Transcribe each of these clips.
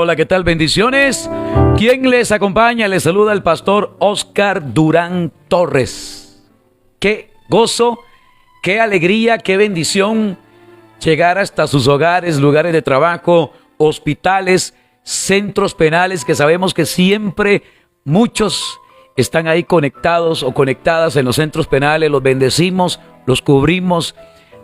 hola, ¿qué tal? Bendiciones. ¿Quién les acompaña? Les saluda el pastor Oscar Durán Torres. Qué gozo, qué alegría, qué bendición llegar hasta sus hogares, lugares de trabajo, hospitales, centros penales, que sabemos que siempre muchos están ahí conectados o conectadas en los centros penales. Los bendecimos, los cubrimos.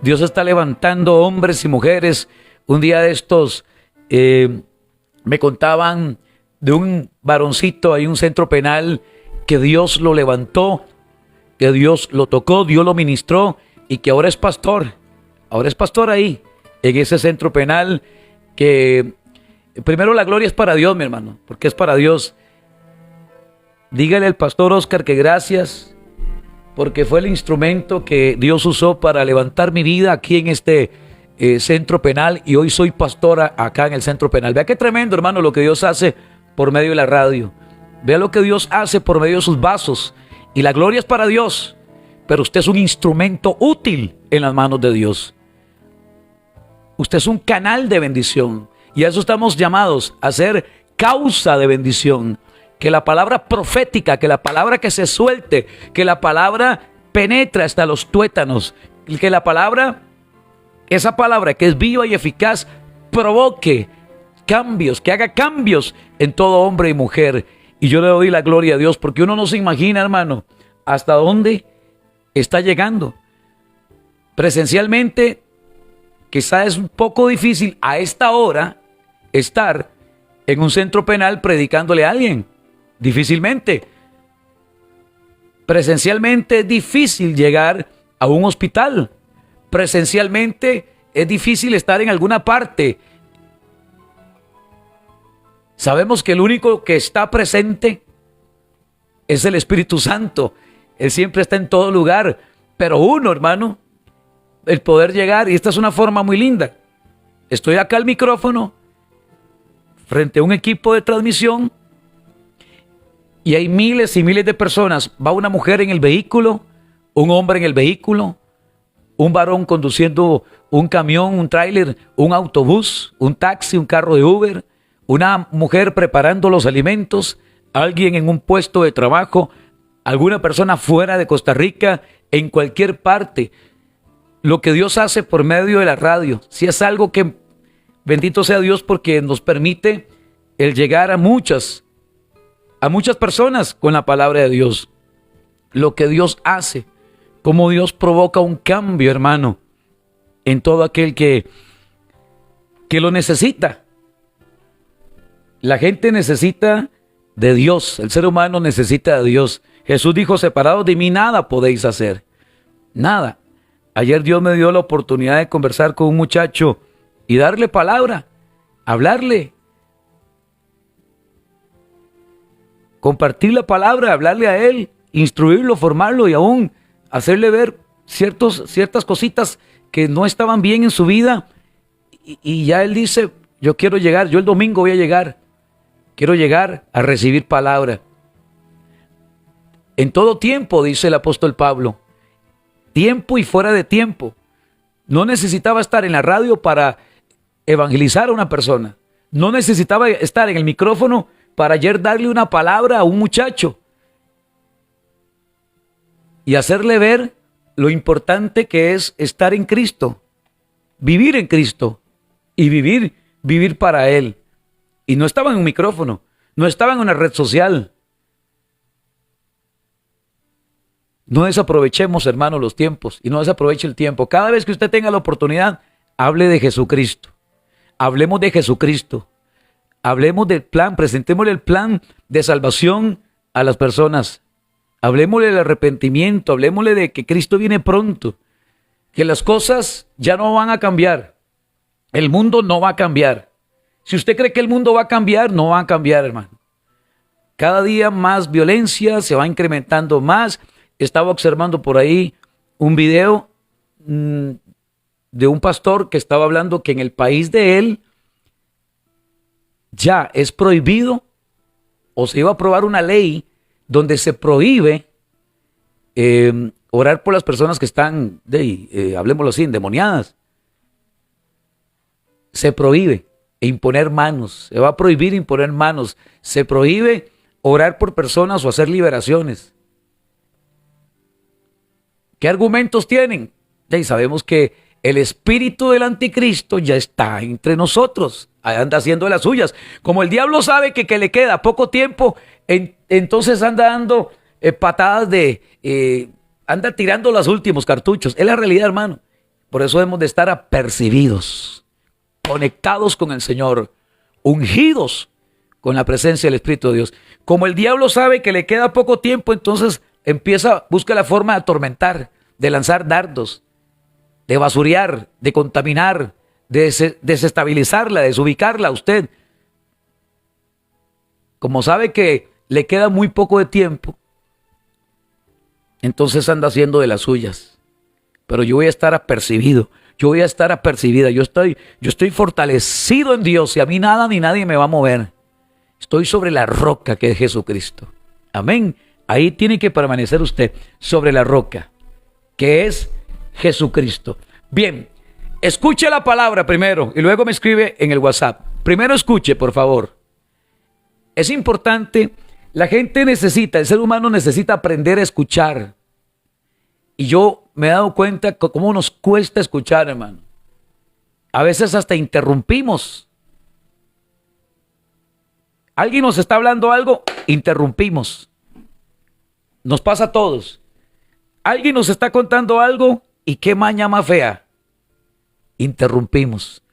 Dios está levantando hombres y mujeres. Un día de estos me contaban de un varoncito ahí en un centro penal que Dios lo levantó, que Dios lo tocó, Dios lo ministró y que ahora es pastor. Ahora es pastor ahí, en ese centro penal, que primero la gloria es para Dios, mi hermano, porque es para Dios. Dígale al pastor Oscar que gracias, porque fue el instrumento que Dios usó para levantar mi vida aquí en este centro penal, y hoy soy pastora acá en el centro penal. Vea qué tremendo, hermano, lo que Dios hace por medio de la radio. Vea lo que Dios hace por medio de sus vasos, y la gloria es para Dios, pero usted es un instrumento útil en las manos de Dios. Usted es un canal de bendición, y a eso estamos llamados, a ser causa de bendición. Que la palabra profética, que la palabra que se suelte, que la palabra penetre hasta los tuétanos, que la palabra, esa palabra que es viva y eficaz, provoque cambios, que haga cambios en todo hombre y mujer. Y yo le doy la gloria a Dios, porque uno no se imagina, hermano, hasta dónde está llegando. Presencialmente, quizá es un poco difícil a esta hora estar en un centro penal predicándole a alguien. Difícilmente. Presencialmente es difícil llegar a un hospital. Presencialmente es difícil estar en alguna parte. Sabemos que el único que está presente es el Espíritu Santo. Él siempre está en todo lugar. Pero uno, hermano, el poder llegar, y esta es una forma muy linda. Estoy acá al micrófono, frente a un equipo de transmisión, y hay miles y miles de personas. Va una mujer en el vehículo, un hombre en el vehículo, un varón conduciendo un camión, un tráiler, un autobús, un taxi, un carro de Uber, una mujer preparando los alimentos, alguien en un puesto de trabajo, alguna persona fuera de Costa Rica, en cualquier parte. Lo que Dios hace por medio de la radio, si es algo que, bendito sea Dios, porque nos permite el llegar a muchas personas con la palabra de Dios. Lo que Dios hace, cómo Dios provoca un cambio, hermano, en todo aquel que lo necesita. La gente necesita de Dios, el ser humano necesita de Dios. Jesús dijo: separados de mí nada podéis hacer, nada. Ayer Dios me dio la oportunidad de conversar con un muchacho y darle palabra, hablarle, compartir la palabra, hablarle a él, instruirlo, formarlo y aún hacerle ver ciertas cositas que no estaban bien en su vida. Y ya él dice: yo quiero llegar, yo el domingo voy a llegar, quiero llegar a recibir palabra. En todo tiempo, dice el apóstol Pablo, tiempo y fuera de tiempo. No necesitaba estar en la radio para evangelizar a una persona. No necesitaba estar en el micrófono para ayer darle una palabra a un muchacho y hacerle ver lo importante que es estar en Cristo, vivir en Cristo y vivir para Él. Y no estaba en un micrófono, no estaba en una red social. No desaprovechemos, hermanos, los tiempos, y no desaproveche el tiempo. Cada vez que usted tenga la oportunidad, hable de Jesucristo. Hablemos de Jesucristo. Hablemos del plan, presentémosle el plan de salvación a las personas. Hablemosle del arrepentimiento, hablemosle de que Cristo viene pronto, que las cosas ya no van a cambiar. El mundo no va a cambiar. Si usted cree que el mundo va a cambiar, no va a cambiar, hermano. Cada día más violencia, se va incrementando más. Estaba observando por ahí un video de un pastor que estaba hablando que en el país de él ya es prohibido, o se iba a aprobar una ley donde se prohíbe orar por las personas que están, hablemoslo así, endemoniadas. Se prohíbe. imponer manos. Se va a prohibir imponer manos. Se prohíbe orar por personas o hacer liberaciones. ¿Qué argumentos tienen? Ya sabemos que el espíritu del anticristo ya está entre nosotros. Anda haciendo las suyas. Como el diablo sabe que le queda poco tiempo, entonces anda dando patadas anda tirando los últimos cartuchos. Es la realidad, hermano. Por eso hemos de estar apercibidos, conectados con el Señor, ungidos con la presencia del Espíritu de Dios. Como el diablo sabe que le queda poco tiempo, entonces busca la forma de atormentar, de lanzar dardos, de basurear, de contaminar, de desestabilizarla, de desubicarla a usted. Como sabe que le queda muy poco de tiempo, entonces anda haciendo de las suyas. Pero yo voy a estar apercibido, yo voy a estar apercibida, yo estoy fortalecido en Dios y a mí nada ni nadie me va a mover. Estoy sobre la roca que es Jesucristo. Amén. Ahí tiene que permanecer usted, sobre la roca que es Jesucristo. Bien, escuche la palabra primero y luego me escribe en el WhatsApp. Primero escuche, por favor. Es importante, el ser humano necesita aprender a escuchar. Y yo me he dado cuenta cómo nos cuesta escuchar, hermano. A veces hasta interrumpimos. Alguien nos está hablando algo, interrumpimos. Nos pasa a todos. Alguien nos está contando algo y qué maña más fea. Interrumpimos.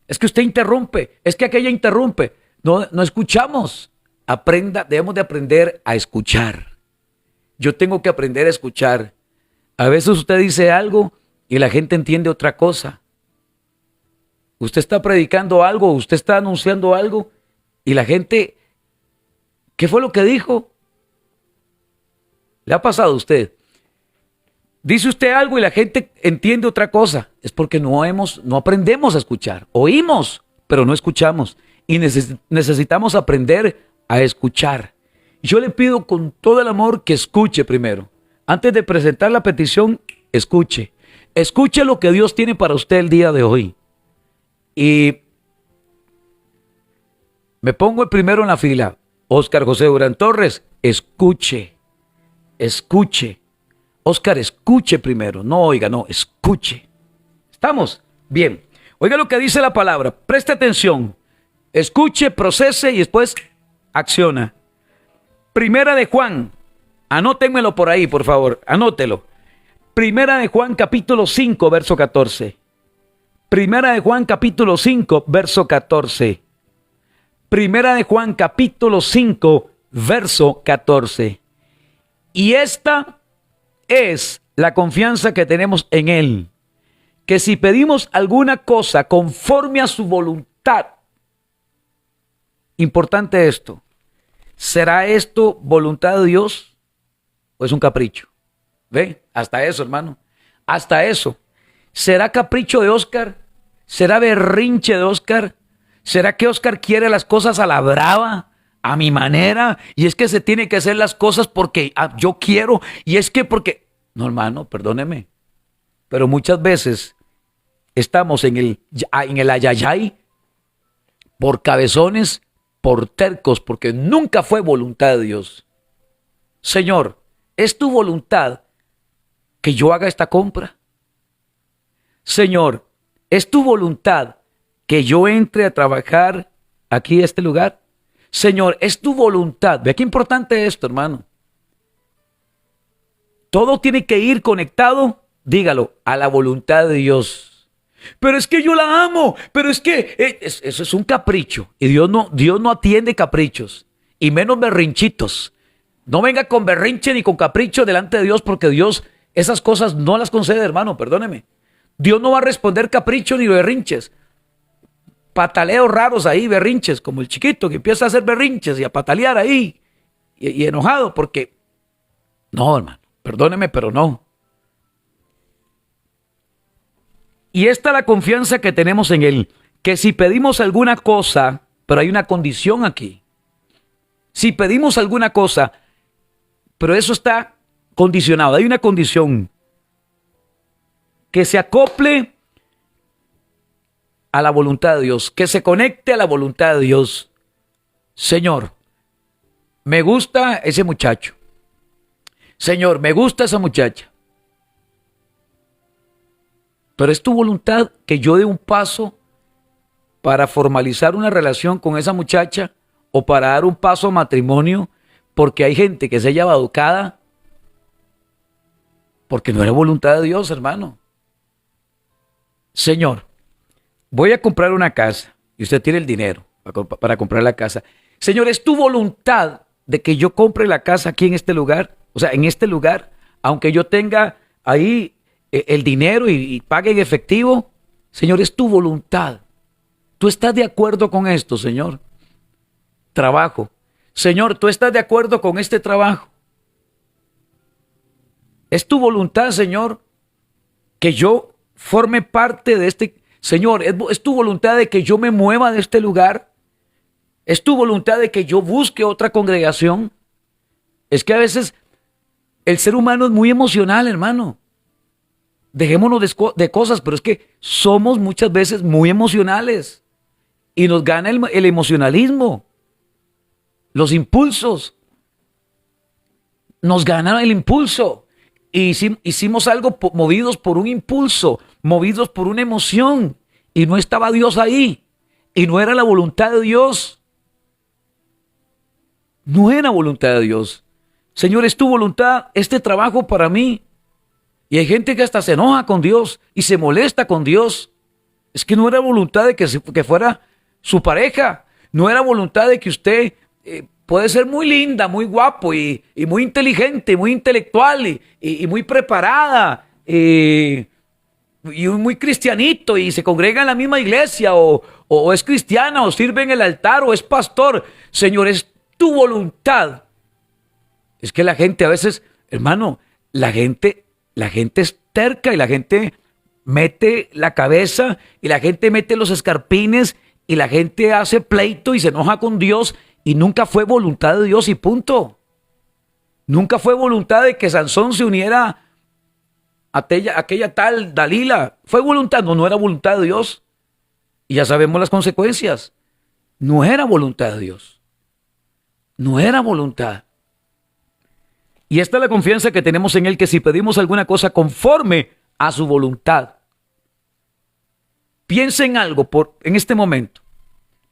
Es que usted interrumpe, es que aquella interrumpe. No escuchamos. Debemos de aprender a escuchar. Yo tengo que aprender a escuchar. A veces usted dice algo y la gente entiende otra cosa. Usted está predicando algo, usted está anunciando algo y la gente, ¿qué fue lo que dijo? ¿Le ha pasado a usted? Dice usted algo y la gente entiende otra cosa. Es porque no aprendemos a escuchar. Oímos, pero no escuchamos. Y necesitamos aprender a escuchar. Y yo le pido con todo el amor que escuche primero. Antes de presentar la petición, escuche. Escuche lo que Dios tiene para usted el día de hoy. Y me pongo el primero en la fila. Óscar José Durán Torres, escuche. Escuche. Óscar, escuche primero. No oiga, no, escuche. ¿Estamos? Bien. Oiga lo que dice la palabra. Preste atención. Escuche, procese y después acciona. Primera de Juan. Anótenmelo por ahí, por favor. Anótelo. Primera de Juan, capítulo 5, verso 14. Primera de Juan, capítulo 5, verso 14. Primera de Juan, capítulo 5, verso 14. Y esta es la confianza que tenemos en Él, que si pedimos alguna cosa conforme a su voluntad, importante esto, ¿será esto voluntad de Dios o es un capricho? ¿Ve? Hasta eso, hermano. Hasta eso. ¿Será capricho de Óscar? ¿Será berrinche de Óscar? ¿Será que Óscar quiere las cosas a la brava, a mi manera? Y es que se tiene que hacer las cosas porque yo quiero. Y es que porque... No, hermano, perdóneme. Pero muchas veces estamos en el ayayay por cabezones, por tercos, porque nunca fue voluntad de Dios. Señor, ¿es tu voluntad que yo haga esta compra? Señor, ¿es tu voluntad que yo entre a trabajar aquí a este lugar? Señor, ¿es tu voluntad? Ve qué importante es esto, hermano. Todo tiene que ir conectado, dígalo, a la voluntad de Dios. Pero es que yo la amo, pero es que eso es un capricho. Y Dios no atiende caprichos, y menos berrinchitos. No venga con berrinche ni con capricho delante de Dios, porque Dios esas cosas no las concede, hermano, perdóneme. Dios no va a responder capricho ni berrinches. Pataleos raros ahí, berrinches, como el chiquito que empieza a hacer berrinches y a patalear ahí, y enojado, porque... No, hermano, perdóneme, pero no. Y esta es la confianza que tenemos en Él, que si pedimos alguna cosa, pero hay una condición aquí. Si pedimos alguna cosa, pero eso está condicionado, hay una condición, que se acople a la voluntad de Dios, que se conecte a la voluntad de Dios. Señor, me gusta ese muchacho. Señor, me gusta esa muchacha. Pero es tu voluntad que yo dé un paso para formalizar una relación con esa muchacha o para dar un paso a matrimonio, porque hay gente que se haya educada porque no era voluntad de Dios, hermano. Señor, voy a comprar una casa y usted tiene el dinero para comprar la casa. Señor, ¿es tu voluntad de que yo compre la casa aquí en este lugar? O sea, en este lugar, aunque yo tenga ahí el dinero y pague en efectivo. Señor, es tu voluntad. ¿Tú estás de acuerdo con esto, Señor? Trabajo. Señor, ¿tú estás de acuerdo con este trabajo? Es tu voluntad, Señor, que yo forme parte de este... Señor, es tu voluntad de que yo me mueva de este lugar. Es tu voluntad de que yo busque otra congregación. Es que a veces el ser humano es muy emocional, hermano. Dejémonos de cosas, pero es que somos muchas veces muy emocionales. Y nos gana el emocionalismo. Los impulsos. Nos gana el impulso. Y hicimos algo movidos por un impulso, movidos por una emoción. Y no estaba Dios ahí. Y no era la voluntad de Dios. No era voluntad de Dios. Señor, es tu voluntad este trabajo para mí. Y hay gente que hasta se enoja con Dios y se molesta con Dios. Es que no era voluntad de que fuera su pareja. No era voluntad de que usted puede ser muy linda, muy guapo y muy inteligente, muy intelectual y muy preparada y muy cristianito y se congrega en la misma iglesia o es cristiana o sirve en el altar o es pastor. Señor, es tu voluntad. Es que la gente a veces, hermano, la gente es terca y la gente mete la cabeza y la gente mete los escarpines y la gente hace pleito y se enoja con Dios y nunca fue voluntad de Dios y punto. Nunca fue voluntad de que Sansón se uniera a aquella tal Dalila. Fue voluntad, no era voluntad de Dios. Y ya sabemos las consecuencias. No era voluntad de Dios. No era voluntad. Y esta es la confianza que tenemos en Él, que si pedimos alguna cosa conforme a su voluntad. Piense en algo en este momento.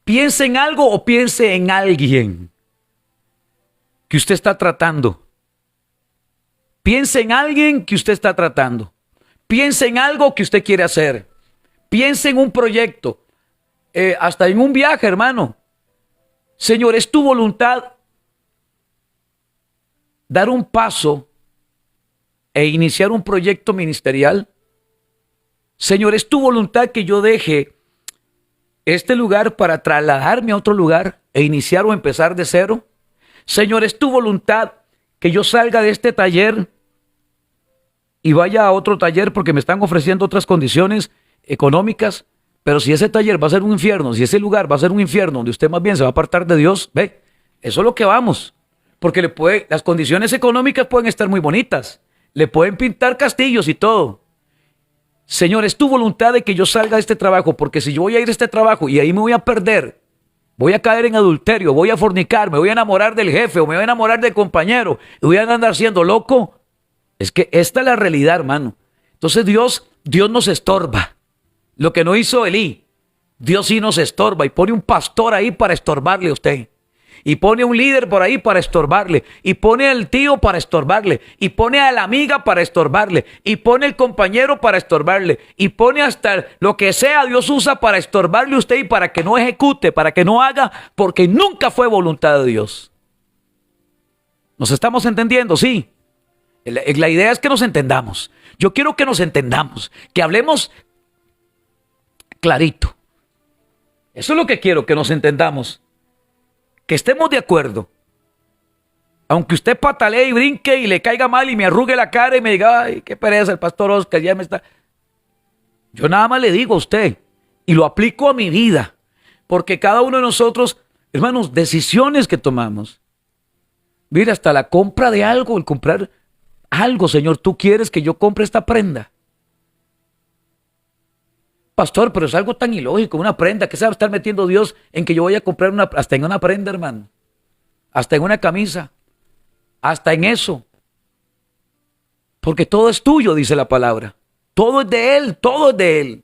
Piense en algo o piense en alguien que usted está tratando. Piense en alguien que usted está tratando. Piense en algo que usted quiere hacer. Piense en un proyecto. Hasta en un viaje, hermano. Señor, es tu voluntad dar un paso e iniciar un proyecto ministerial. Señor, es tu voluntad que yo deje este lugar para trasladarme a otro lugar e iniciar o empezar de cero. Señor, es tu voluntad que yo salga de este taller y vaya a otro taller porque me están ofreciendo otras condiciones económicas. Pero si ese taller va a ser un infierno, si ese lugar va a ser un infierno donde usted más bien se va a apartar de Dios, ve, eso es lo que vamos. Porque las condiciones económicas pueden estar muy bonitas. Le pueden pintar castillos y todo. Señor, es tu voluntad de que yo salga de este trabajo, porque si yo voy a ir a este trabajo y ahí me voy a perder, voy a caer en adulterio, voy a fornicar, me voy a enamorar del jefe o me voy a enamorar del compañero y voy a andar siendo loco. Es que esta es la realidad, hermano. Entonces Dios nos estorba. Lo que no hizo Elí, Dios sí nos estorba y pone un pastor ahí para estorbarle a usted. Y pone un líder por ahí para estorbarle. Y pone al tío para estorbarle. Y pone a la amiga para estorbarle. Y pone el compañero para estorbarle. Y pone hasta lo que sea Dios usa para estorbarle a usted y para que no ejecute, para que no haga, porque nunca fue voluntad de Dios. ¿Nos estamos entendiendo? Sí. La idea es que nos entendamos. Yo quiero que nos entendamos, que hablemos clarito. Eso es lo que quiero, que nos entendamos. Que estemos de acuerdo. Aunque usted patalee y brinque y le caiga mal y me arrugue la cara y me diga, ay, qué pereza el pastor Oscar, ya me está... Yo nada más le digo a usted y lo aplico a mi vida. Porque cada uno de nosotros, hermanos, decisiones que tomamos. Mira, hasta la compra de algo, el comprar algo, Señor, tú quieres que yo compre esta prenda. Pastor, pero es algo tan ilógico, una prenda. ¿Qué se va a estar metiendo Dios en que yo voy a comprar hasta en una prenda, hermano? Hasta en una camisa. Hasta en eso. Porque todo es tuyo, dice la palabra. Todo es de Él, todo es de Él.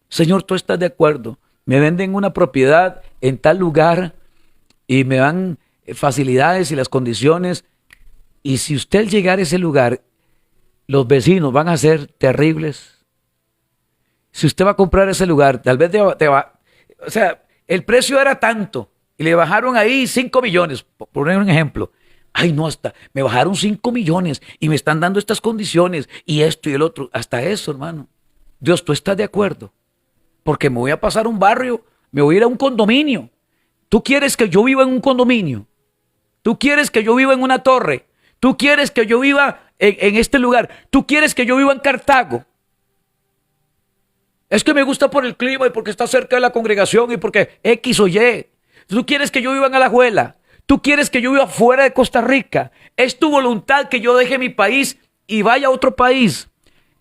Señor, ¿tú estás de acuerdo? Me venden una propiedad en tal lugar y me dan facilidades y las condiciones. Y si usted llegara a ese lugar, los vecinos van a ser terribles. Si usted va a comprar ese lugar, tal vez te va... O sea, el precio era tanto y le bajaron ahí 5 millones, por poner un ejemplo. Ay, no, hasta me bajaron 5 millones y me están dando estas condiciones y esto y el otro. Hasta eso, hermano. Dios, ¿tú estás de acuerdo? Porque me voy a pasar un barrio, me voy a ir a un condominio. ¿Tú quieres que yo viva en un condominio? ¿Tú quieres que yo viva en una torre? ¿Tú quieres que yo viva en este lugar? ¿Tú quieres que yo viva en Cartago? Es que me gusta por el clima y porque está cerca de la congregación y porque X o Y. ¿Tú quieres que yo viva en Alajuela? ¿Tú quieres que yo viva fuera de Costa Rica? ¿Es tu voluntad que yo deje mi país y vaya a otro país?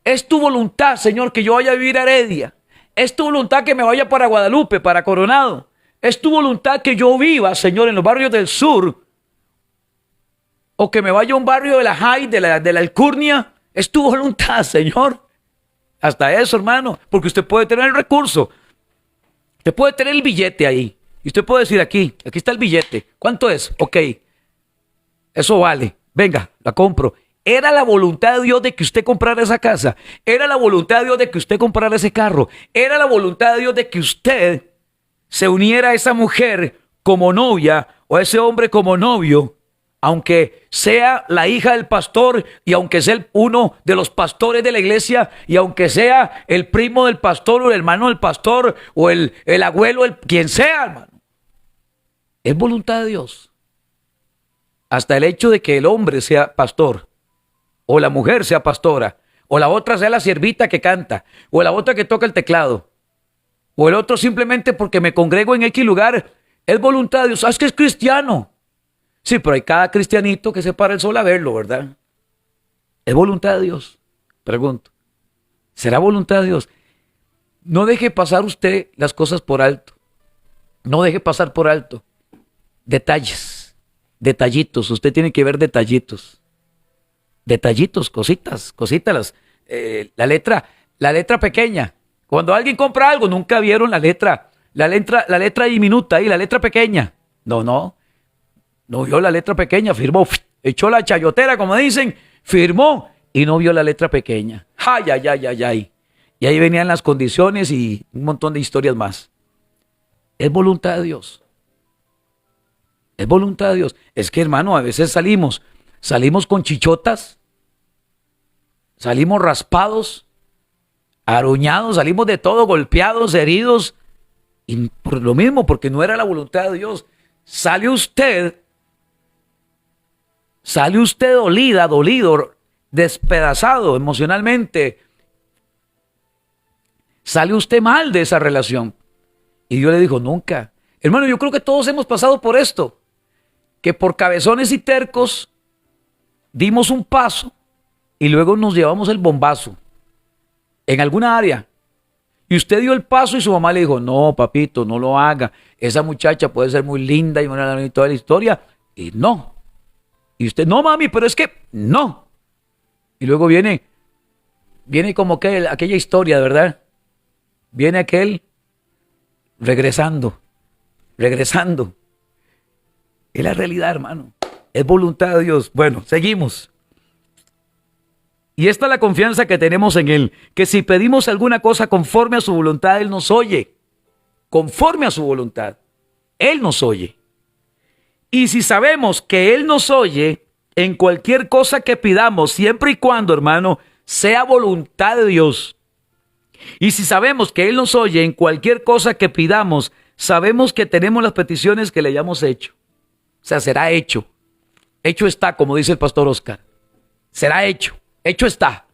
¿Es tu voluntad, Señor, que yo vaya a vivir a Heredia? ¿Es tu voluntad que me vaya para Guadalupe, para Coronado? ¿Es tu voluntad que yo viva, Señor, en los barrios del sur? ¿O que me vaya a un barrio de la Jai, de la Alcurnia? ¿Es tu voluntad, Señor? Hasta eso, hermano, porque usted puede tener el recurso. Usted puede tener el billete ahí. Y usted puede decir aquí está el billete. ¿Cuánto es? Ok, eso vale. Venga, la compro. Era la voluntad de Dios de que usted comprara esa casa. Era la voluntad de Dios de que usted comprara ese carro. Era la voluntad de Dios de que usted se uniera a esa mujer como novia o a ese hombre como novio, aunque sea la hija del pastor y aunque sea uno de los pastores de la iglesia y aunque sea el primo del pastor o el hermano del pastor o el abuelo, quien sea, hermano. Es voluntad de Dios. Hasta el hecho de que el hombre sea pastor o la mujer sea pastora o la otra sea la siervita que canta o la otra que toca el teclado o el otro simplemente porque me congrego en X lugar, es voluntad de Dios. ¿Sabes que es cristiano? Sí, pero hay cada cristianito que se para el sol a verlo, ¿verdad? ¿Es voluntad de Dios? Pregunto. ¿Será voluntad de Dios? No deje pasar usted las cosas por alto. No deje pasar por alto detalles, detallitos. Usted tiene que ver detallitos. Detallitos, cositas, la letra pequeña. Cuando alguien compra algo, nunca vieron la letra diminuta ahí, la letra pequeña. No vio la letra pequeña, firmó, echó la chayotera, como dicen, firmó y no vio la letra pequeña. Ay. Y ahí venían las condiciones y un montón de historias más. Es voluntad de Dios. Es voluntad de Dios. Es que, hermano, a veces salimos con chichotas, salimos raspados, aruñados, salimos de todo, golpeados, heridos, y por lo mismo, porque no era la voluntad de Dios. Sale usted dolida, dolido, despedazado emocionalmente. Sale usted mal de esa relación. Y Dios le dijo, nunca. Hermano, yo creo que todos hemos pasado por esto. Que por cabezones y tercos dimos un paso y luego nos llevamos el bombazo en alguna área. Y usted dio el paso y su mamá le dijo, no, papito, no lo haga. Esa muchacha puede ser muy linda y toda la historia. Y no. Y usted, no, mami, pero es que no. Y luego viene como que aquella historia, ¿verdad? Viene aquel regresando. Es la realidad, hermano. Es voluntad de Dios. Bueno, seguimos. Y esta es la confianza que tenemos en Él, que si pedimos alguna cosa conforme a su voluntad, Él nos oye. Conforme a su voluntad, Él nos oye. Y si sabemos que Él nos oye en cualquier cosa que pidamos, siempre y cuando, hermano, sea voluntad de Dios. Y si sabemos que Él nos oye en cualquier cosa que pidamos, sabemos que tenemos las peticiones que le hayamos hecho. O sea, será hecho. Hecho está, como dice el pastor Oscar. Será hecho. Hecho está.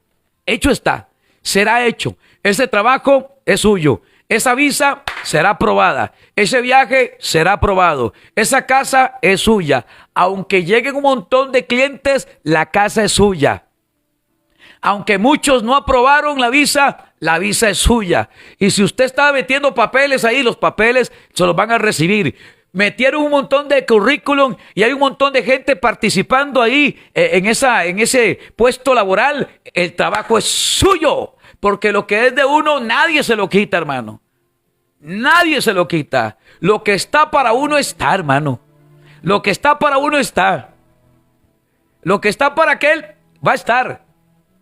Será hecho. Ese trabajo es suyo. Esa visa será aprobada. Ese viaje será aprobado. Esa casa es suya. Aunque lleguen un montón de clientes, la casa es suya. Aunque muchos no aprobaron la visa, la visa es suya. Y si usted está metiendo papeles ahí, los papeles se los van a recibir. Metieron un montón de currículum y hay un montón de gente participando ahí en ese puesto laboral. El trabajo es suyo, porque lo que es de uno nadie se lo quita, hermano. Nadie se lo quita. Lo que está para uno está, hermano. Lo que está para uno está. Lo que está para aquel va a estar.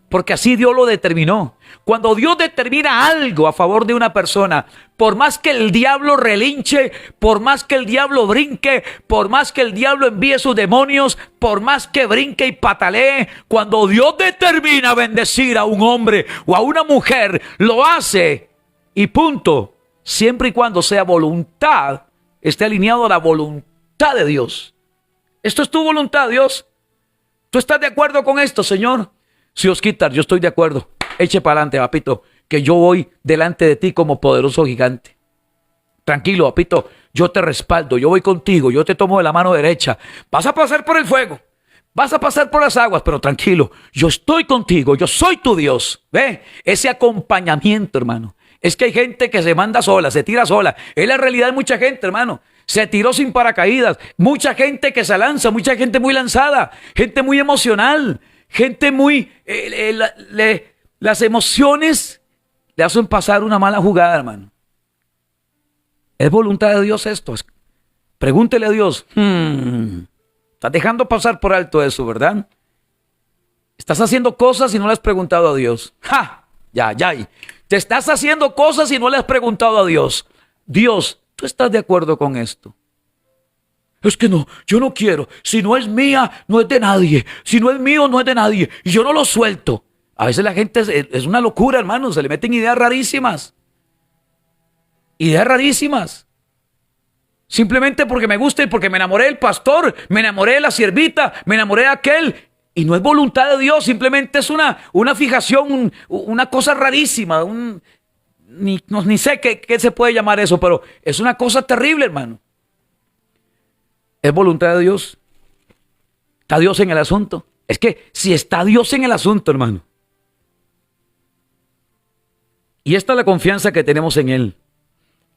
Porque así Dios lo determinó. Cuando Dios determina algo a favor de una persona, por más que el diablo relinche, por más que el diablo brinque, por más que el diablo envíe sus demonios, por más que brinque y patalee, cuando Dios determina bendecir a un hombre o a una mujer, lo hace y punto. Siempre y cuando sea voluntad, esté alineado a la voluntad de Dios. Esto es tu voluntad, Dios. ¿Tú estás de acuerdo con esto, Señor? Sí, Osquitar, yo estoy de acuerdo. Eche para adelante, papito, que yo voy delante de ti como poderoso gigante. Tranquilo, papito, yo te respaldo, yo voy contigo, yo te tomo de la mano derecha. Vas a pasar por el fuego, vas a pasar por las aguas, pero tranquilo, yo estoy contigo, yo soy tu Dios. ¿Ve? Ese acompañamiento, hermano. Es que hay gente que se manda sola, se tira sola. Es la realidad de mucha gente, hermano. Se tiró sin paracaídas. Mucha gente que se lanza, mucha gente muy lanzada, gente muy emocional. Gente muy... las emociones le hacen pasar una mala jugada, hermano. ¿Es voluntad de Dios esto? Pregúntele a Dios. Estás dejando pasar por alto eso, ¿verdad? Estás haciendo cosas y no le has preguntado a Dios. ¡Ja! Ya. Te estás haciendo cosas y no le has preguntado a Dios. Dios, ¿tú estás de acuerdo con esto? Es que no, yo no quiero. Si no es mía, no es de nadie. Si no es mío, no es de nadie. Y yo no lo suelto. A veces la gente es una locura, hermano. Se le meten ideas rarísimas. Ideas rarísimas. Simplemente porque me gusta y porque me enamoré del pastor, me enamoré de la siervita, me enamoré de aquel. Y no es voluntad de Dios, simplemente es una fijación, una cosa rarísima. Ni sé qué se puede llamar eso, pero es una cosa terrible, hermano. ¿Es voluntad de Dios? ¿Está Dios en el asunto? Es que si está Dios en el asunto, hermano. Y esta es la confianza que tenemos en Él.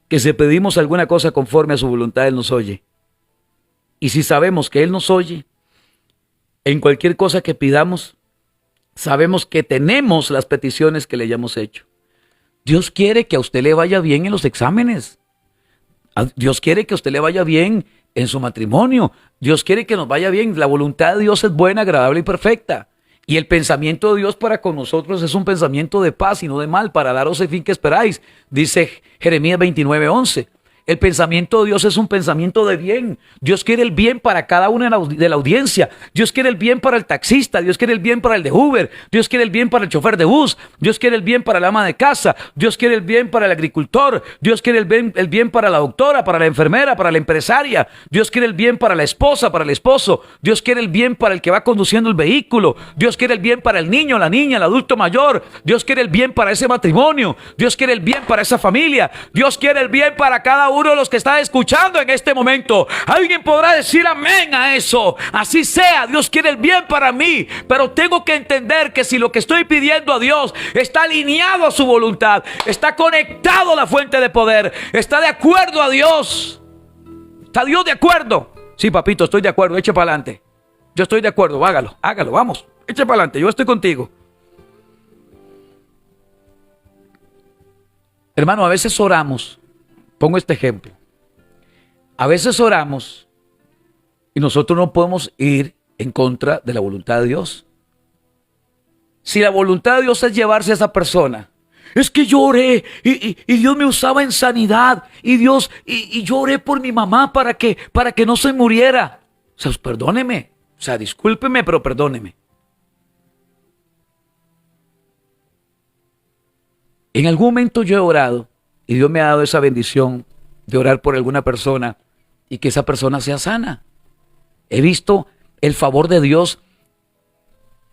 Que si pedimos alguna cosa conforme a su voluntad, Él nos oye. Y si sabemos que Él nos oye, en cualquier cosa que pidamos, sabemos que tenemos las peticiones que le hayamos hecho. Dios quiere que a usted le vaya bien en los exámenes. Dios quiere que a usted le vaya bien en su matrimonio. Dios quiere que nos vaya bien. La voluntad de Dios es buena, agradable y perfecta. Y el pensamiento de Dios para con nosotros es un pensamiento de paz y no de mal, para daros el fin que esperáis, dice Jeremías 29:11. El pensamiento de Dios es un pensamiento de bien. Dios quiere el bien para cada uno de la audiencia. Dios quiere el bien para el taxista. Dios quiere el bien para el de Uber. Dios quiere el bien para el chofer de bus. Dios quiere el bien para el ama de casa. Dios quiere el bien para el agricultor. Dios quiere el bien para la doctora, para la enfermera, para la empresaria. Dios quiere el bien para la esposa, para el esposo. Dios quiere el bien para el que va conduciendo el vehículo. Dios quiere el bien para el niño, la niña, el adulto mayor. Dios quiere el bien para ese matrimonio. Dios quiere el bien para esa familia. Dios quiere el bien para cada uno de los que están escuchando en este momento. Alguien podrá decir amén a eso. Así sea, Dios quiere el bien para mí, pero tengo que entender que si lo que estoy pidiendo a Dios está alineado a su voluntad, está conectado a la fuente de poder, está de acuerdo a Dios. ¿Está Dios de acuerdo? Sí, papito, estoy de acuerdo, eche para adelante. Yo estoy de acuerdo, hágalo, vamos, eche para adelante, yo estoy contigo. Hermano, a veces oramos. Pongo este ejemplo. A veces oramos y nosotros no podemos ir en contra de la voluntad de Dios. Si la voluntad de Dios es llevarse a esa persona, es que yo oré y Dios me usaba en sanidad y Dios y yo oré por mi mamá para que no se muriera. O sea, perdóneme, o sea, discúlpeme, pero perdóneme. En algún momento yo he orado y Dios me ha dado esa bendición de orar por alguna persona y que esa persona sea sana. He visto el favor de Dios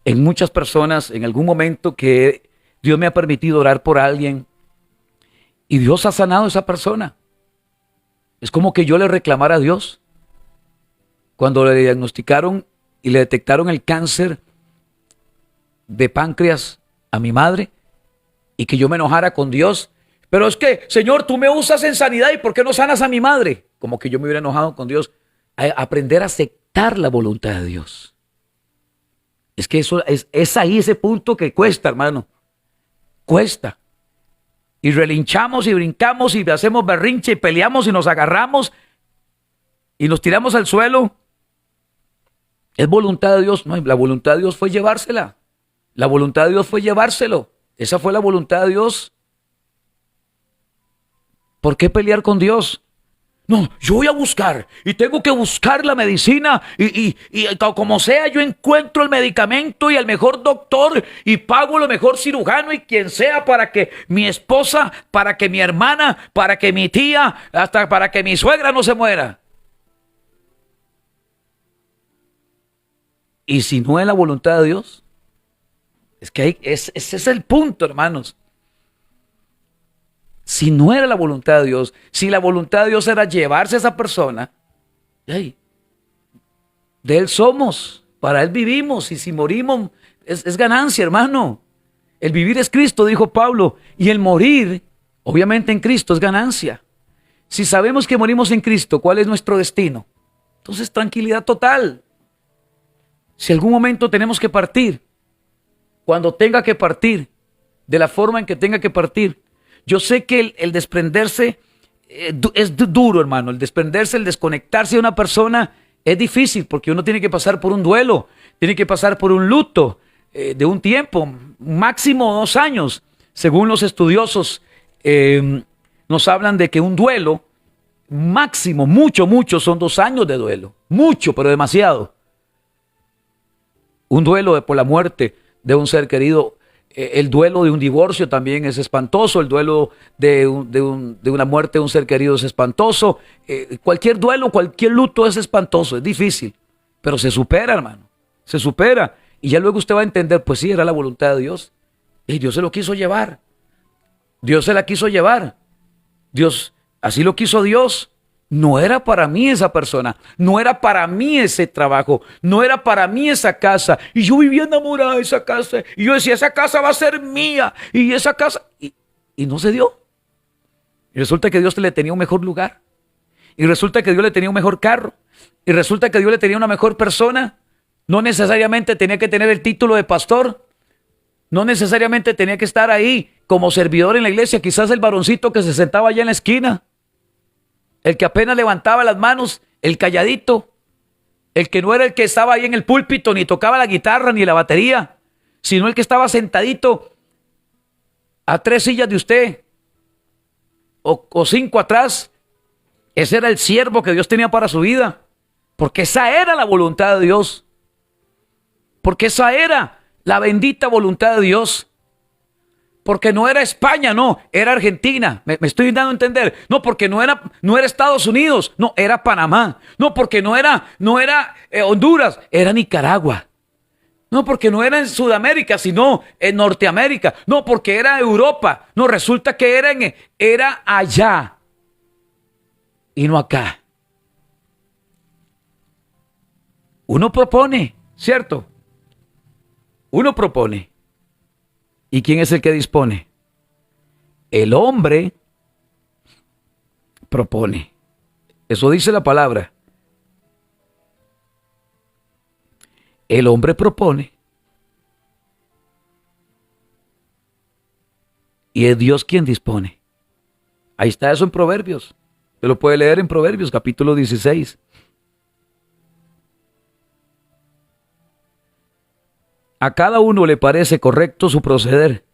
en muchas personas en algún momento que Dios me ha permitido orar por alguien y Dios ha sanado a esa persona. Es como que yo le reclamara a Dios. Cuando le diagnosticaron y le detectaron el cáncer de páncreas a mi madre, y que yo me enojara con Dios. Pero es que, Señor, tú me usas en sanidad y ¿por qué no sanas a mi madre? Como que yo me hubiera enojado con Dios. Aprender a aceptar la voluntad de Dios. Es que eso es ahí ese punto que cuesta, hermano. Cuesta. Y relinchamos y brincamos y hacemos berrinche y peleamos y nos agarramos y nos tiramos al suelo. Es voluntad de Dios. No, la voluntad de Dios fue llevársela. La voluntad de Dios fue llevárselo. Esa fue la voluntad de Dios. ¿Por qué pelear con Dios? No, yo voy a buscar y tengo que buscar la medicina y como sea yo encuentro el medicamento y el mejor doctor y pago lo mejor cirujano y quien sea para que mi esposa, para que mi hermana, para que mi tía, hasta para que mi suegra no se muera. Y si no es la voluntad de Dios, es que ese es el punto, hermanos. Si no era la voluntad de Dios, si la voluntad de Dios era llevarse a esa persona, hey, de Él somos, para Él vivimos, y si morimos es ganancia, hermano. El vivir es Cristo, dijo Pablo, y el morir, obviamente en Cristo, es ganancia. Si sabemos que morimos en Cristo, ¿cuál es nuestro destino? Entonces tranquilidad total. Si algún momento tenemos que partir, cuando tenga que partir, de la forma en que tenga que partir, yo sé que el desprenderse es duro, hermano. El desprenderse, el desconectarse de una persona es difícil porque uno tiene que pasar por un duelo, tiene que pasar por un luto de un tiempo, máximo 2 años. Según los estudiosos, nos hablan de que un duelo máximo, mucho, son 2 años de duelo. Mucho, pero demasiado. Un duelo por la muerte de un ser querido. El duelo de un divorcio también es espantoso. El duelo de una muerte de un ser querido es espantoso. Cualquier duelo, cualquier luto es espantoso, es difícil. Pero se supera, hermano. Se supera. Y ya luego usted va a entender, pues sí, era la voluntad de Dios. Y Dios se lo quiso llevar. Dios se la quiso llevar. Dios, así lo quiso Dios. No era para mí esa persona, no era para mí ese trabajo, no era para mí esa casa. Y yo vivía enamorada de esa casa. Y yo decía, esa casa va a ser mía. Y esa casa... Y no se dio. Y resulta que Dios le tenía un mejor lugar. Y resulta que Dios le tenía un mejor carro. Y resulta que Dios le tenía una mejor persona. No necesariamente tenía que tener el título de pastor. No necesariamente tenía que estar ahí como servidor en la iglesia. Quizás el varoncito que se sentaba allá en la esquina. El que apenas levantaba las manos, el calladito, el que no era el que estaba ahí en el púlpito, ni tocaba la guitarra, ni la batería, sino el que estaba sentadito a 3 sillas de usted, o 5 atrás. Ese era el siervo que Dios tenía para su vida, porque esa era la voluntad de Dios, porque esa era la bendita voluntad de Dios. Porque no era España, no, era Argentina. Me estoy dando a entender. No, porque no era Estados Unidos, no, era Panamá. No, porque no era Honduras, era Nicaragua. No, porque no era en Sudamérica, sino en Norteamérica. No, porque era Europa. No, resulta que era allá y no acá. Uno propone, ¿cierto? Uno propone. ¿Y quién es el que dispone? El hombre propone. Eso dice la palabra. El hombre propone. Y es Dios quien dispone. Ahí está eso en Proverbios. Se lo puede leer en Proverbios, capítulo 16. A cada uno le parece correcto su proceder,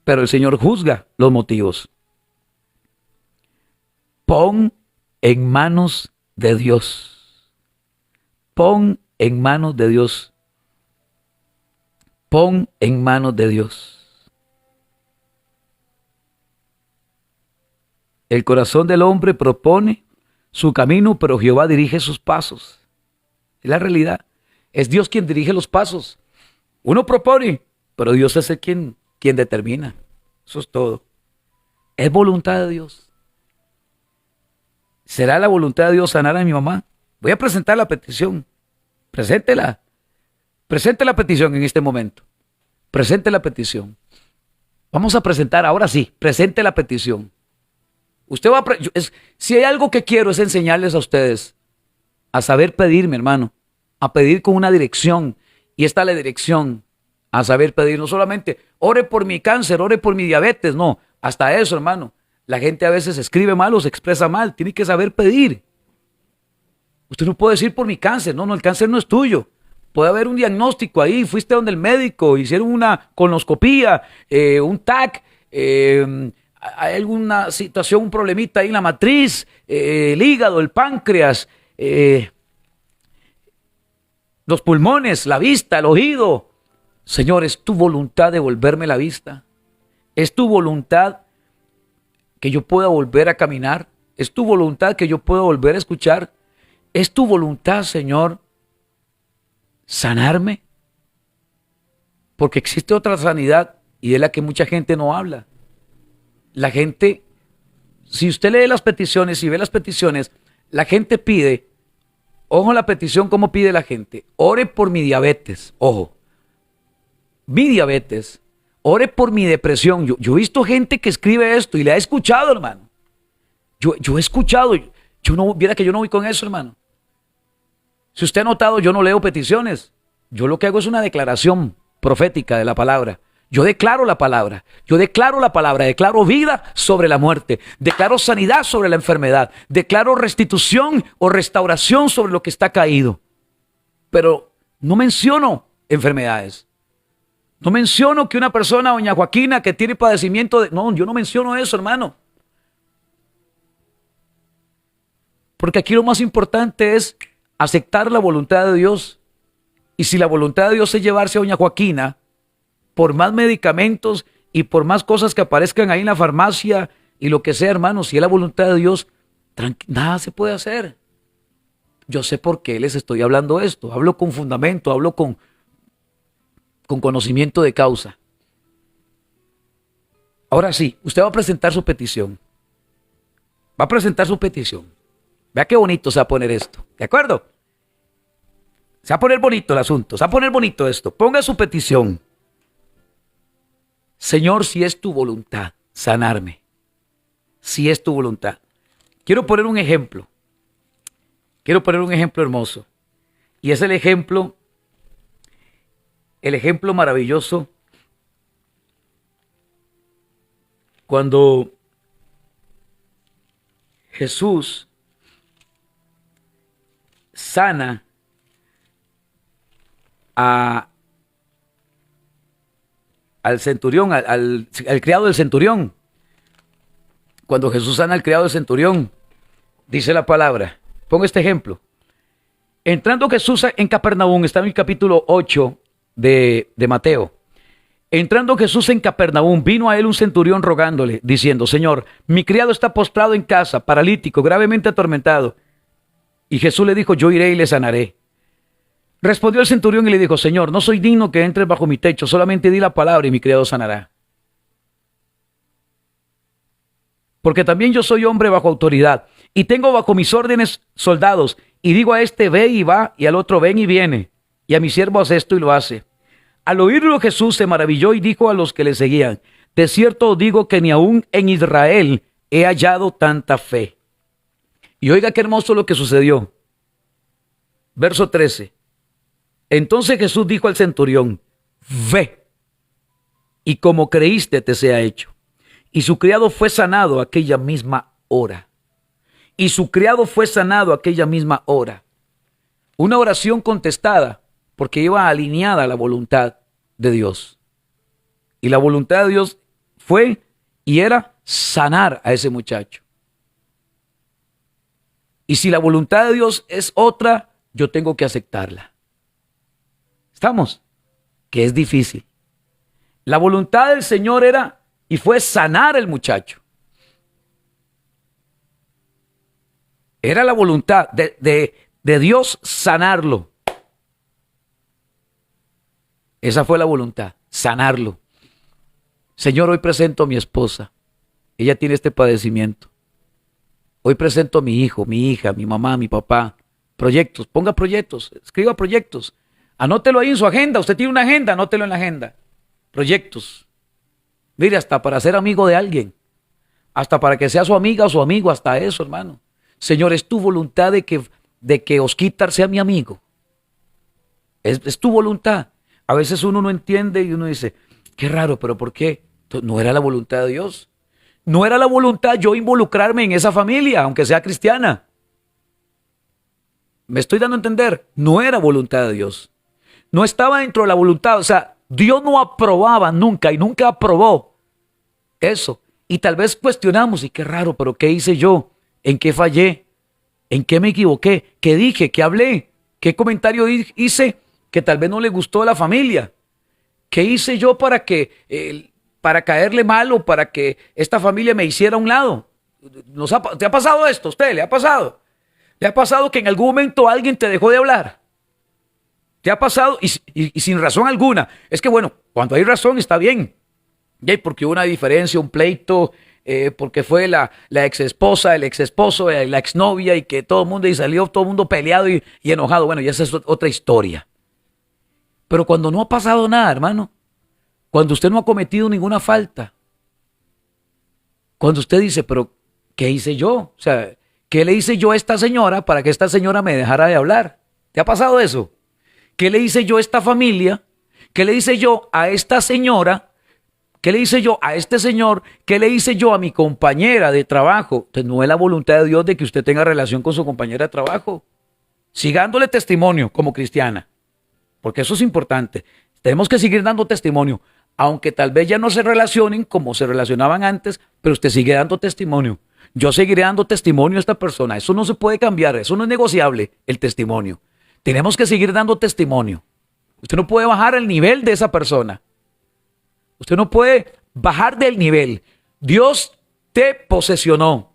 pero el Señor juzga los motivos. Pon en manos de Dios. Pon en manos de Dios. Pon en manos de Dios. El corazón del hombre propone su camino, pero Jehová dirige sus pasos. Es la realidad. Es Dios quien dirige los pasos. Uno propone, pero Dios es el quien determina. Eso es todo. Es voluntad de Dios. ¿Será la voluntad de Dios sanar a mi mamá? Voy a presentar la petición. Preséntela. Presente la petición en este momento. Presente la petición. Vamos a presentar, ahora sí, presente la petición. Usted va a si hay algo que quiero es enseñarles a ustedes a saber pedir, mi hermano, a pedir con una dirección. Y esta es la dirección, a saber pedir. No solamente ore por mi cáncer, ore por mi diabetes, no, hasta eso, hermano. La gente a veces escribe mal o se expresa mal, tiene que saber pedir. Usted no puede decir por mi cáncer, no, el cáncer no es tuyo. Puede haber un diagnóstico ahí, fuiste donde el médico, hicieron una colonoscopía, un TAC, hay alguna situación, un problemita ahí en la matriz, el hígado, el páncreas, los pulmones, la vista, el oído. Señor, es tu voluntad devolverme la vista. Es tu voluntad que yo pueda volver a caminar. Es tu voluntad que yo pueda volver a escuchar. Es tu voluntad, Señor, sanarme. Porque existe otra sanidad y de la que mucha gente no habla. La gente, si usted lee las peticiones y ve las peticiones, la gente pide, ojo la petición, ¿cómo pide la gente? Ore por mi diabetes, ojo, mi diabetes, ore por mi depresión. Yo he visto gente que escribe esto y le he escuchado, hermano. Yo he escuchado, viera que yo no voy con eso, hermano. Si usted ha notado, yo no leo peticiones. Yo lo que hago es una declaración profética de la palabra. Yo declaro la palabra, declaro vida sobre la muerte, declaro sanidad sobre la enfermedad, declaro restitución o restauración sobre lo que está caído. Pero no menciono enfermedades. No menciono que una persona, doña Joaquina, que tiene padecimiento no, yo no menciono eso, hermano. Porque aquí lo más importante es aceptar la voluntad de Dios. Y si la voluntad de Dios es llevarse a doña Joaquina, por más medicamentos y por más cosas que aparezcan ahí en la farmacia y lo que sea, hermano, si es la voluntad de Dios, nada se puede hacer. Yo sé por qué les estoy hablando esto. Hablo con fundamento, hablo con conocimiento de causa. Ahora sí, usted va a presentar su petición. Va a presentar su petición. Vea qué bonito se va a poner esto. ¿De acuerdo? Se va a poner bonito el asunto. Se va a poner bonito esto. Ponga su petición. Señor, si es tu voluntad, sanarme. Si es tu voluntad. Quiero poner un ejemplo. Quiero poner un ejemplo hermoso. Y es el ejemplo maravilloso cuando Jesús sana al centurión, al criado del centurión. Cuando Jesús sana al criado del centurión, dice la palabra. Pongo este ejemplo. Entrando Jesús en Capernaum, está en el capítulo 8 de Mateo. Entrando Jesús en Capernaum, vino a él un centurión rogándole, diciendo: Señor, mi criado está postrado en casa, paralítico, gravemente atormentado. Y Jesús le dijo: yo iré y le sanaré. Respondió el centurión y le dijo: Señor, no soy digno que entres bajo mi techo, solamente di la palabra y mi criado sanará. Porque también yo soy hombre bajo autoridad, y tengo bajo mis órdenes soldados, y digo a este: ve y va, y al otro: ven y viene, y a mi siervo hace esto y lo hace. Al oírlo Jesús se maravilló y dijo a los que le seguían: de cierto os digo que ni aún en Israel he hallado tanta fe. Y oiga qué hermoso lo que sucedió. Verso 13. Entonces Jesús dijo al centurión: ve, y como creíste te sea hecho. Y su criado fue sanado aquella misma hora. Y su criado fue sanado aquella misma hora. Una oración contestada porque iba alineada a la voluntad de Dios. Y la voluntad de Dios fue y era sanar a ese muchacho. Y si la voluntad de Dios es otra, yo tengo que aceptarla. ¿Estamos? Que es difícil. La voluntad del Señor era y fue sanar al muchacho. Era la voluntad de Dios sanarlo. Esa fue la voluntad, sanarlo. Señor, hoy presento a mi esposa. Ella tiene este padecimiento. Hoy presento a mi hijo, mi hija, mi mamá, mi papá. Proyectos, ponga proyectos, escriba proyectos. Anótelo ahí en su agenda. Usted tiene una agenda, anótelo en la agenda. Proyectos. Mire, hasta para ser amigo de alguien, hasta para que sea su amiga o su amigo, hasta eso, hermano. Señor, es tu voluntad de que Osquitar sea mi amigo. Es tu voluntad. A veces uno no entiende y uno dice, qué raro, pero ¿por qué? No era la voluntad de Dios. No era la voluntad yo involucrarme en esa familia, aunque sea cristiana. Me estoy dando a entender, no era voluntad de Dios. No estaba dentro de la voluntad, o sea, Dios no aprobaba nunca y nunca aprobó eso. Y tal vez cuestionamos, y qué raro, pero ¿qué hice yo? ¿En qué fallé? ¿En qué me equivoqué? ¿Qué dije? ¿Qué hablé? ¿Qué comentario hice que tal vez no le gustó a la familia? ¿Qué hice yo para caerle mal o para que esta familia me hiciera a un lado? ¿Te ha pasado esto a usted? ¿Le ha pasado? ¿Le ha pasado que en algún momento alguien te dejó de hablar? ¿Te ha pasado? Y sin razón alguna. Es que bueno, cuando hay razón está bien. Y porque hubo una diferencia, un pleito, porque fue la ex esposa, el ex esposo, la exnovia y que todo el mundo y salió todo el mundo peleado y enojado. Bueno, ya esa es otra historia. Pero cuando no ha pasado nada, hermano, cuando usted no ha cometido ninguna falta, cuando usted dice, pero ¿qué hice yo? O sea, ¿qué le hice yo a esta señora para que esta señora me dejara de hablar? ¿Te ha pasado eso? ¿Qué le hice yo a esta familia? ¿Qué le hice yo a esta señora? ¿Qué le hice yo a este señor? ¿Qué le hice yo a mi compañera de trabajo? Entonces, no es la voluntad de Dios de que usted tenga relación con su compañera de trabajo. Siga dándole testimonio como cristiana, porque eso es importante. Tenemos que seguir dando testimonio, aunque tal vez ya no se relacionen como se relacionaban antes, pero usted sigue dando testimonio. Yo seguiré dando testimonio a esta persona. Eso no se puede cambiar, eso no es negociable, el testimonio. Tenemos que seguir dando testimonio. Usted no puede bajar el nivel de esa persona. Usted no puede bajar del nivel. Dios te posesionó.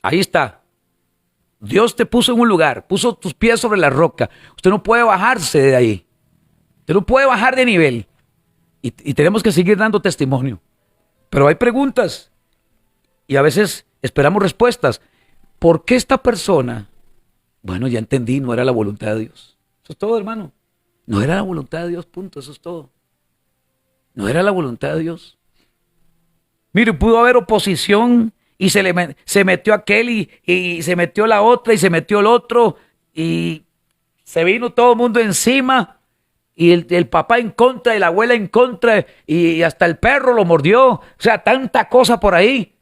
Ahí está. Dios te puso en un lugar, puso tus pies sobre la roca. Usted no puede bajarse de ahí. Usted no puede bajar de nivel. Y tenemos que seguir dando testimonio. Pero hay preguntas y a veces esperamos respuestas. ¿Por qué esta persona? Bueno, ya entendí, no era la voluntad de Dios. Eso es todo, hermano. No era la voluntad de Dios, punto, eso es todo. No era la voluntad de Dios. Mire, pudo haber oposición y se metió aquel y se metió la otra y se metió el otro y se vino todo el mundo encima y el papá en contra y la abuela en contra y hasta el perro lo mordió. O sea, tanta cosa por ahí.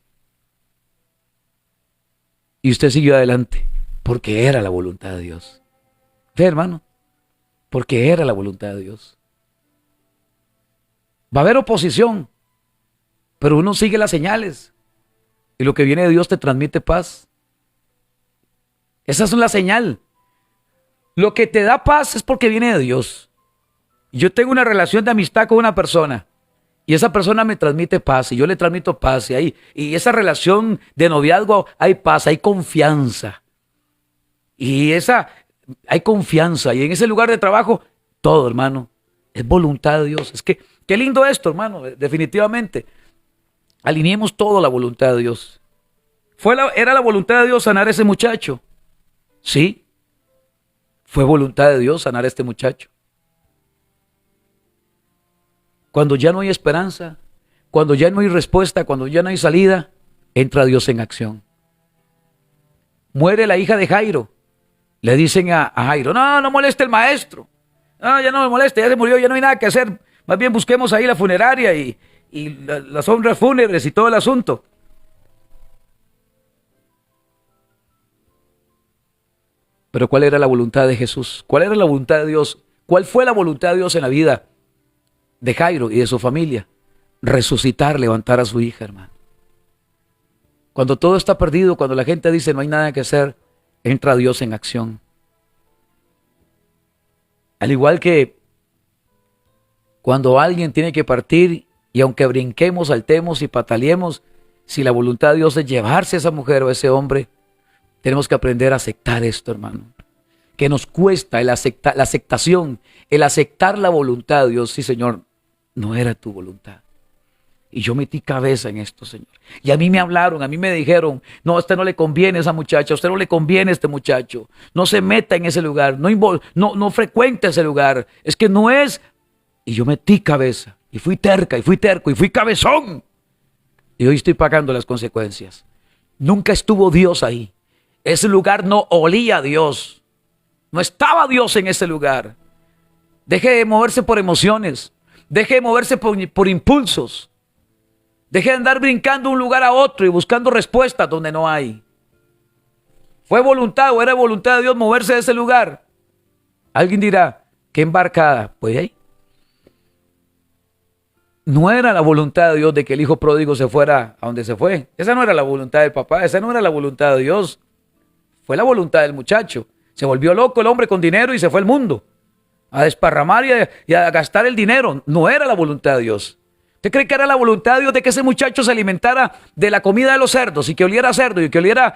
Y usted siguió adelante porque era la voluntad de Dios. ¿Ve, hermano? Porque era la voluntad de Dios. Va a haber oposición, pero uno sigue las señales y lo que viene de Dios te transmite paz. Esa es la señal. Lo que te da paz es porque viene de Dios. Yo tengo una relación de amistad con una persona y esa persona me transmite paz y yo le transmito paz y esa relación de noviazgo hay paz, hay confianza. Y hay confianza y en ese lugar de trabajo todo, hermano, es voluntad de Dios. Es que qué lindo esto, hermano, definitivamente. Alineemos todo a la voluntad de Dios. ¿Era la voluntad de Dios sanar a ese muchacho? Sí. Fue voluntad de Dios sanar a este muchacho. Cuando ya no hay esperanza, cuando ya no hay respuesta, cuando ya no hay salida, entra Dios en acción. Muere la hija de Jairo. Le dicen a Jairo, no moleste el maestro. No, ya no me moleste, ya se murió, ya no hay nada que hacer. Más bien busquemos ahí la funeraria y las honras fúnebres y todo el asunto. Pero ¿cuál era la voluntad de Jesús? ¿Cuál era la voluntad de Dios? ¿Cuál fue la voluntad de Dios en la vida de Jairo y de su familia? Resucitar, levantar a su hija, hermano. Cuando todo está perdido, cuando la gente dice no hay nada que hacer, entra Dios en acción. Al igual que cuando alguien tiene que partir y aunque brinquemos, saltemos y pataleemos, si la voluntad de Dios es llevarse a esa mujer o a ese hombre, tenemos que aprender a aceptar esto, hermano. Que nos cuesta la aceptación, el aceptar la voluntad de Dios. Sí, Señor, no era tu voluntad. Y yo metí cabeza en esto, Señor. Y a mí me hablaron, a mí me dijeron, no, a usted no le conviene a esa muchacha, a usted no le conviene a este muchacho. No se meta en ese lugar, no frecuente ese lugar. Es que no es. Y yo metí cabeza. Y fui terca, y fui terco, y fui cabezón. Y hoy estoy pagando las consecuencias. Nunca estuvo Dios ahí. Ese lugar no olía a Dios. No estaba Dios en ese lugar. Deje de moverse por emociones. Deje de moverse por impulsos. Deje de andar brincando de un lugar a otro y buscando respuestas donde no hay. ¿Fue voluntad o era voluntad de Dios moverse de ese lugar? Alguien dirá, ¿qué embarcada? Pues ahí. No era la voluntad de Dios de que el hijo pródigo se fuera a donde se fue. Esa no era la voluntad del papá, esa no era la voluntad de Dios. Fue la voluntad del muchacho. Se volvió loco el hombre con dinero y se fue al mundo a desparramar y a gastar el dinero. No era la voluntad de Dios. ¿Usted cree que era la voluntad de Dios de que ese muchacho se alimentara de la comida de los cerdos y que oliera a cerdo y que oliera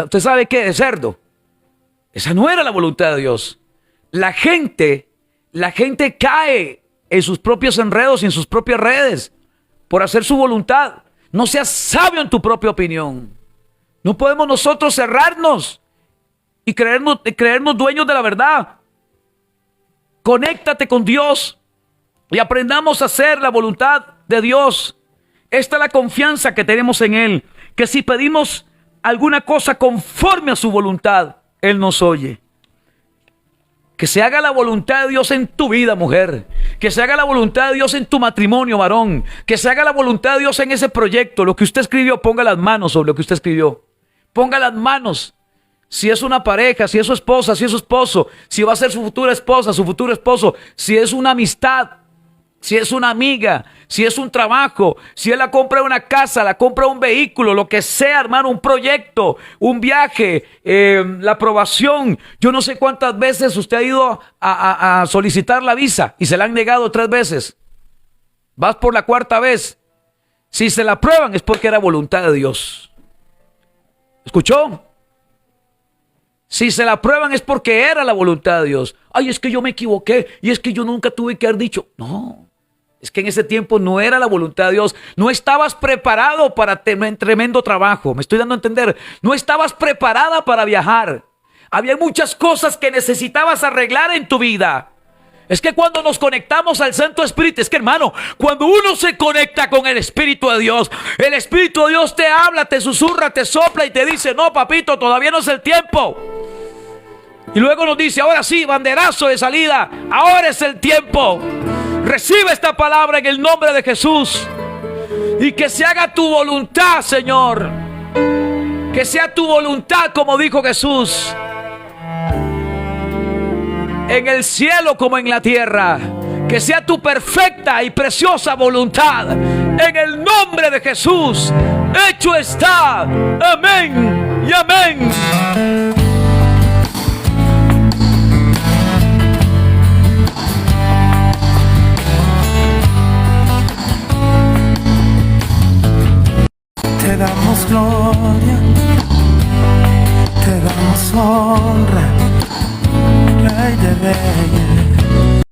¿usted sabe qué? De cerdo. Esa no era la voluntad de Dios. La gente cae en sus propios enredos y en sus propias redes por hacer su voluntad. No seas sabio en tu propia opinión. No podemos nosotros cerrarnos y creernos dueños de la verdad. Conéctate con Dios y aprendamos a hacer la voluntad de Dios. Esta es la confianza que tenemos en Él, que si pedimos alguna cosa conforme a su voluntad, Él nos oye. Que se haga la voluntad de Dios en tu vida, mujer. Que se haga la voluntad de Dios en tu matrimonio, varón. Que se haga la voluntad de Dios en ese proyecto. Lo que usted escribió, ponga las manos sobre lo que usted escribió. Ponga las manos. Si es una pareja, si es su esposa, si es su esposo, si va a ser su futura esposa, su futuro esposo, si es una amistad, si es una amiga, si es un trabajo, si es la compra de una casa, la compra de un vehículo, lo que sea, hermano, un proyecto, un viaje, la aprobación. Yo no sé cuántas veces usted ha ido a solicitar la visa y se la han negado 3 veces. Vas por la 4ª vez. Si se la aprueban es porque era voluntad de Dios. ¿Escuchó? Si se la aprueban es porque era la voluntad de Dios. Ay, es que yo me equivoqué y es que yo nunca tuve que haber dicho. No, es que en ese tiempo no era la voluntad de Dios. No estabas preparado para tremendo trabajo. Me estoy dando a entender. No estabas preparada para viajar. Había muchas cosas que necesitabas arreglar en tu vida. Es que cuando nos conectamos al Santo Espíritu, es que hermano, cuando uno se conecta con el Espíritu de Dios, el Espíritu de Dios te habla, te susurra, te sopla y te dice, no papito, todavía no es el tiempo. Y luego nos dice, ahora sí, banderazo de salida, ahora es el tiempo. Recibe esta palabra en el nombre de Jesús. Y que se haga tu voluntad, Señor. Que sea tu voluntad, como dijo Jesús. En el cielo como en la tierra. Que sea tu perfecta y preciosa voluntad. En el nombre de Jesús. Hecho está. Amén y amén. Te damos gloria, te damos honra, Rey de Reyes.